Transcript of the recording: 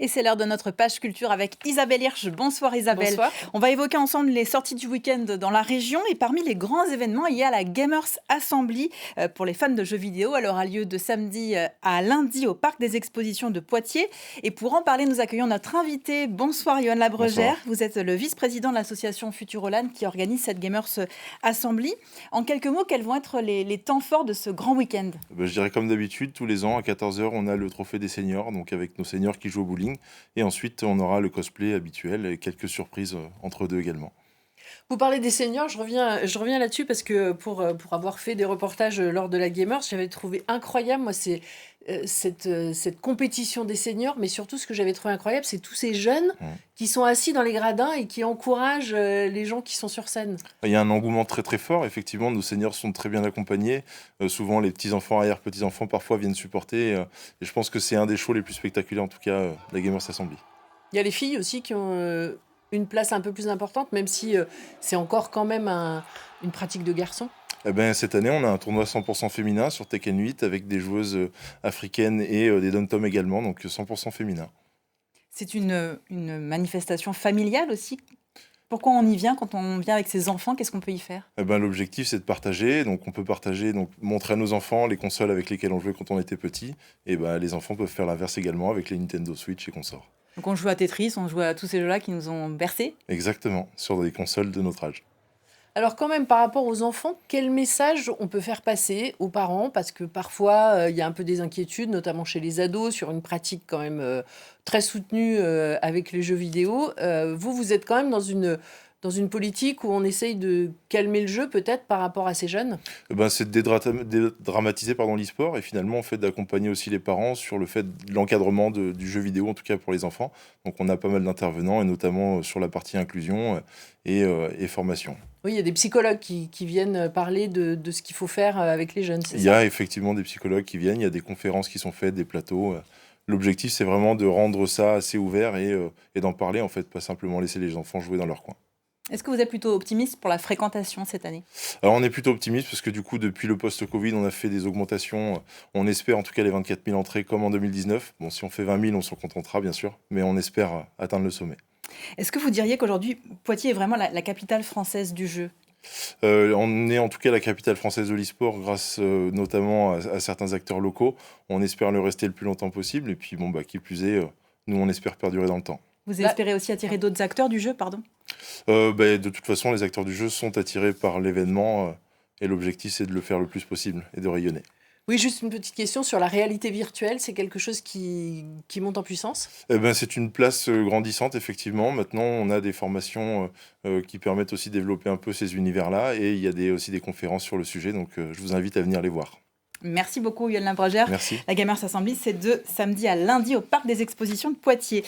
Et c'est l'heure de notre page culture avec Isabelle Hirsch. Bonsoir Isabelle. Bonsoir. On va évoquer ensemble les sorties du week-end dans la région et parmi les grands événements, il y a la Gamers Assembly pour les fans de jeux vidéo. Elle aura lieu de samedi à lundi au Parc des Expositions de Poitiers. Et pour en parler, nous accueillons notre invité. Bonsoir Yoann Labrégère. Vous êtes le vice-président de l'association Futuroland qui organise cette Gamers Assembly. En quelques mots, quels vont être les temps forts de ce grand week-end ? Je dirais comme d'habitude, tous les ans à 14h, on a le trophée des seniors, donc avec nos seniors qui jouent au bowling. Et ensuite, on aura le cosplay habituel et quelques surprises entre deux également. Vous parlez des seniors, je reviens là-dessus parce que pour avoir fait des reportages lors de la Gamers, j'avais trouvé incroyable, moi, c'est cette compétition des seniors, mais surtout ce que j'avais trouvé incroyable, c'est tous ces jeunes qui sont assis dans les gradins et qui encouragent les gens qui sont sur scène. Il y a un engouement très très fort, effectivement, nos seniors sont très bien accompagnés. Souvent, les petits-enfants, arrière-petits-enfants, parfois viennent supporter. Et je pense que c'est un des shows les plus spectaculaires, en tout cas, de la Gamers Assembly. Il y a les filles aussi qui ont une place un peu plus importante, même si c'est encore quand même une pratique de garçons. Cette année, on a un tournoi 100% féminin sur Tekken 8 avec des joueuses africaines et des dom-tom également, donc 100% féminin. C'est une manifestation familiale aussi. Pourquoi on y vient quand on vient avec ses enfants? Qu'est-ce qu'on peut y faire? L'objectif, c'est de partager. Donc, on peut partager, donc montrer à nos enfants les consoles avec lesquelles on jouait quand on était petit. Et les enfants peuvent faire l'inverse également avec les Nintendo Switch et consorts. Donc, on joue à Tetris, on joue à tous ces jeux-là qui nous ont bercés. Exactement, sur des consoles de notre âge. Alors quand même, par rapport aux enfants, quel message on peut faire passer aux parents? Parce que parfois, il y a un peu des inquiétudes, notamment chez les ados, sur une pratique quand même très soutenue avec les jeux vidéo. Vous êtes quand même dans une politique où on essaye de calmer le jeu peut-être par rapport à ces jeunes? C'est de dédramatiser l'e-sport et finalement en fait d'accompagner aussi les parents sur le fait de l'encadrement du jeu vidéo, en tout cas pour les enfants. Donc on a pas mal d'intervenants et notamment sur la partie inclusion et formation. Oui, il y a des psychologues qui viennent parler de ce qu'il faut faire avec les jeunes, c'est ça? Il y a effectivement des psychologues qui viennent, il y a des conférences qui sont faites, des plateaux. L'objectif, c'est vraiment de rendre ça assez ouvert et d'en parler, en fait, pas simplement laisser les enfants jouer dans leur coin. Est-ce que vous êtes plutôt optimiste pour la fréquentation cette année? Alors, on est plutôt optimiste parce que du coup, depuis le post-Covid, on a fait des augmentations. On espère en tout cas les 24 000 entrées comme en 2019. Bon, si on fait 20 000, on s'en contentera, bien sûr, mais on espère atteindre le sommet. Est-ce que vous diriez qu'aujourd'hui, Poitiers est vraiment la capitale française du jeu? On est en tout cas la capitale française de l'e-sport grâce notamment à certains acteurs locaux. On espère le rester le plus longtemps possible. Et puis, qui plus est, nous, on espère perdurer dans le temps. Vous espérez aussi attirer d'autres acteurs du jeu, pardon? De toute façon, les acteurs du jeu sont attirés par l'événement et l'objectif, c'est de le faire le plus possible et de rayonner. Oui, juste une petite question sur la réalité virtuelle. C'est quelque chose qui monte en puissance? C'est une place grandissante, effectivement. Maintenant, on a des formations qui permettent aussi de développer un peu ces univers-là et il y a aussi des conférences sur le sujet. Donc, je vous invite à venir les voir. Merci beaucoup, Yoann Labrégère. Merci. La Gamers Assembly, c'est de samedi à lundi au Parc des Expositions de Poitiers.